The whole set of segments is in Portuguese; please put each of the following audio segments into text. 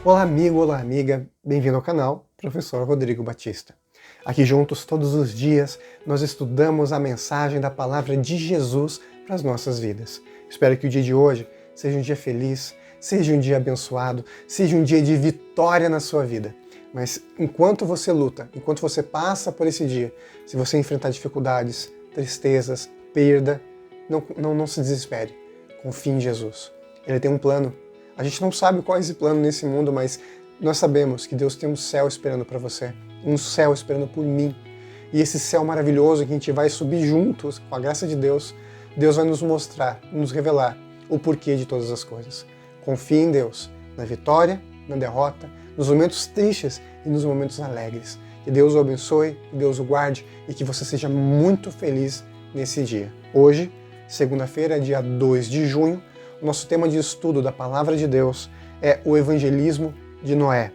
Olá amigo, olá amiga, bem-vindo ao canal Professor Rodrigo Batista. Aqui juntos, todos os dias, nós estudamos a mensagem da palavra de Jesus para as nossas vidas. Espero que o dia de hoje seja um dia feliz, seja um dia abençoado, seja um dia de vitória na sua vida. Mas enquanto você luta, enquanto você passa por esse dia, se você enfrentar dificuldades, tristezas, perda, não se desespere. Confie em Jesus. Ele tem um plano. A gente não sabe qual é esse plano nesse mundo, mas nós sabemos que Deus tem um céu esperando para você, um céu esperando por mim. E esse céu maravilhoso que a gente vai subir juntos, com a graça de Deus, Deus vai nos mostrar, nos revelar o porquê de todas as coisas. Confie em Deus, na vitória, na derrota, nos momentos tristes e nos momentos alegres. Que Deus o abençoe, que Deus o guarde e que você seja muito feliz nesse dia. Hoje, segunda-feira, dia 2 de junho, o nosso tema de estudo da Palavra de Deus é o evangelismo de Noé.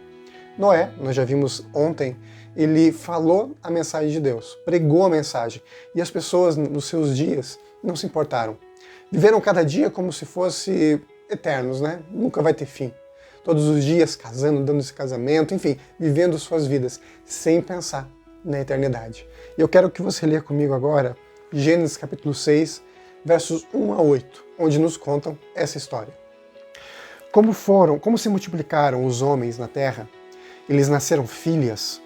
Noé, nós já vimos ontem, ele falou a mensagem de Deus, pregou a mensagem, e as pessoas nos seus dias não se importaram. Viveram cada dia como se fosse eternos, né? Nunca vai ter fim. Todos os dias casando, dando esse casamento, enfim, vivendo suas vidas, sem pensar na eternidade. E eu quero que você leia comigo agora Gênesis capítulo 6, versos 1 a 8, onde nos contam essa história. Como se multiplicaram os homens na terra, eles nasceram filhas,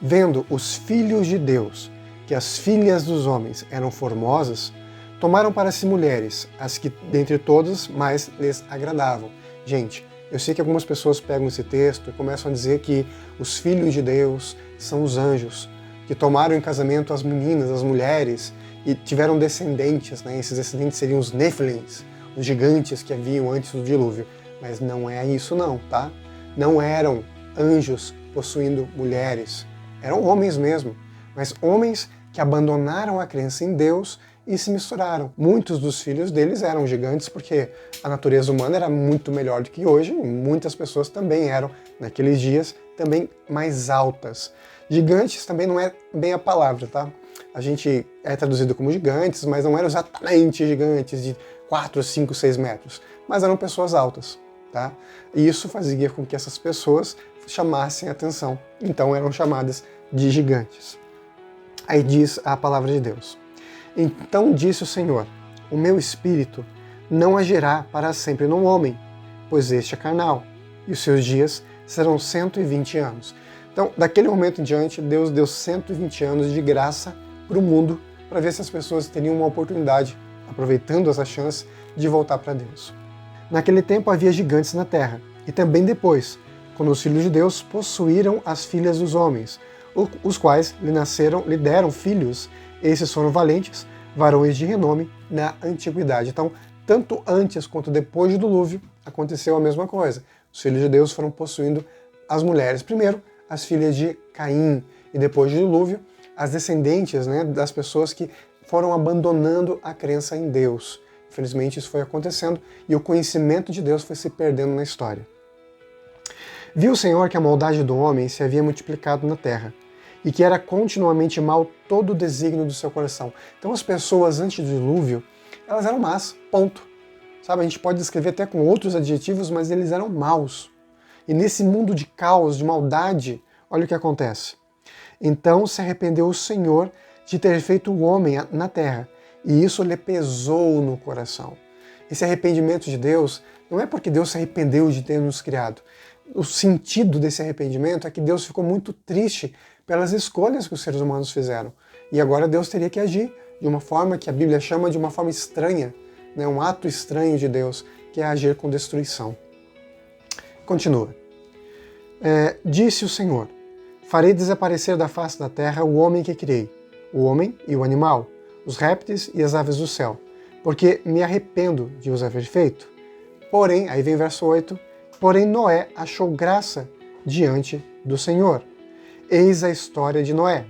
vendo os filhos de Deus, que as filhas dos homens eram formosas, tomaram para si mulheres, as que dentre todas mais lhes agradavam. Gente, eu sei que algumas pessoas pegam esse texto e começam a dizer que os filhos de Deus são os anjos, que tomaram em casamento as meninas, as mulheres, e tiveram descendentes, né? Esses descendentes seriam os Nephilims, os gigantes que haviam antes do dilúvio. Mas não é isso não, tá? Não eram anjos possuindo mulheres, eram homens mesmo, mas homens que abandonaram a crença em Deus e se misturaram. Muitos dos filhos deles eram gigantes porque a natureza humana era muito melhor do que hoje, e muitas pessoas também eram, naqueles dias, também mais altas. Gigantes também não é bem a palavra, tá? A gente é traduzido como gigantes, mas não eram exatamente gigantes de 4, 5, 6 metros, mas eram pessoas altas, tá? E isso fazia com que essas pessoas chamassem atenção, então eram chamadas de gigantes. Aí diz a palavra de Deus: Então disse o Senhor, o meu espírito não agirá para sempre no homem, pois este é carnal, e os seus dias serão 120 anos. Então, daquele momento em diante, Deus deu 120 anos de graça para o mundo, para ver se as pessoas teriam uma oportunidade, aproveitando essa chance, de voltar para Deus. Naquele tempo havia gigantes na terra, e também depois, quando os filhos de Deus possuíram as filhas dos homens, os quais lhe deram filhos. Esses foram valentes, varões de renome na antiguidade. Então, tanto antes quanto depois do dilúvio, aconteceu a mesma coisa. Os filhos de Deus foram possuindo as mulheres. Primeiro, as filhas de Caim, e depois do dilúvio, as descendentes, né, das pessoas que foram abandonando a crença em Deus. Infelizmente isso foi acontecendo e o conhecimento de Deus foi se perdendo na história. Viu o Senhor que a maldade do homem se havia multiplicado na terra e que era continuamente mal todo o desígnio do seu coração. Então as pessoas antes do dilúvio, elas eram más, ponto. Sabe, a gente pode descrever até com outros adjetivos, mas eles eram maus. E nesse mundo de caos, de maldade, olha o que acontece. Então se arrependeu o Senhor de ter feito o homem na terra, e isso lhe pesou no coração. Esse arrependimento de Deus não é porque Deus se arrependeu de ter nos criado. O sentido desse arrependimento é que Deus ficou muito triste pelas escolhas que os seres humanos fizeram. E agora Deus teria que agir de uma forma que a Bíblia chama de uma forma estranha, né? Um ato estranho de Deus, que é agir com destruição. Continua. Disse o Senhor: Farei desaparecer da face da terra o homem que criei, o homem e o animal, os répteis e as aves do céu, porque me arrependo de os haver feito. Porém, aí vem verso 8, porém Noé achou graça diante do Senhor. Eis a história de Noé.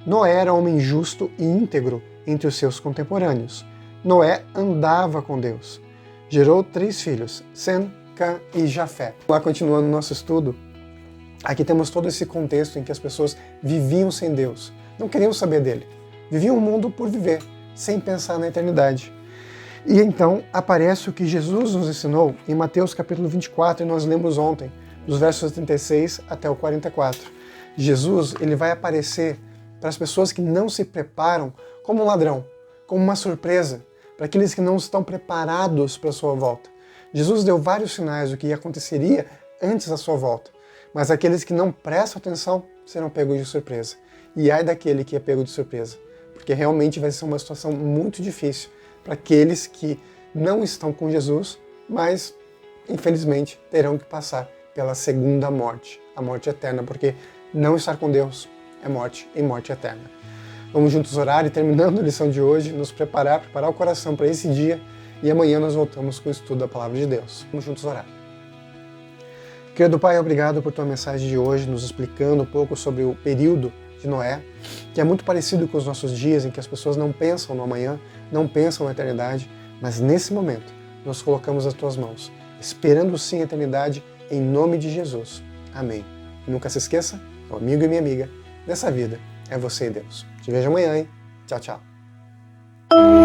Noé era homem justo e íntegro entre os seus contemporâneos. Noé andava com Deus. Gerou 3 filhos, Sem, Cã e Jafé. Lá continuando o nosso estudo, aqui temos todo esse contexto em que as pessoas viviam sem Deus, não queriam saber dele. Viviam o mundo por viver, sem pensar na eternidade. E então aparece o que Jesus nos ensinou em Mateus capítulo 24, e nós lemos ontem, dos versos 36 até o 44. Jesus ele vai aparecer para as pessoas que não se preparam como um ladrão, como uma surpresa, para aqueles que não estão preparados para a sua volta. Jesus deu vários sinais do que aconteceria antes da sua volta, mas aqueles que não prestam atenção serão pegos de surpresa. E ai daquele que é pego de surpresa, porque realmente vai ser uma situação muito difícil para aqueles que não estão com Jesus, mas infelizmente terão que passar pela segunda morte, a morte eterna, porque não estar com Deus é morte e morte eterna. Vamos juntos orar e, terminando a lição de hoje, nos preparar o coração para esse dia, e amanhã nós voltamos com o estudo da Palavra de Deus. Vamos juntos orar. Querido Pai, obrigado por tua mensagem de hoje, nos explicando um pouco sobre o período de Noé, que é muito parecido com os nossos dias, em que as pessoas não pensam no amanhã, não pensam na eternidade, mas nesse momento nós colocamos as tuas mãos, esperando sim a eternidade, em nome de Jesus. Amém. E nunca se esqueça, meu amigo e minha amiga, nessa vida é você e Deus. Te vejo amanhã, hein? Tchau, tchau.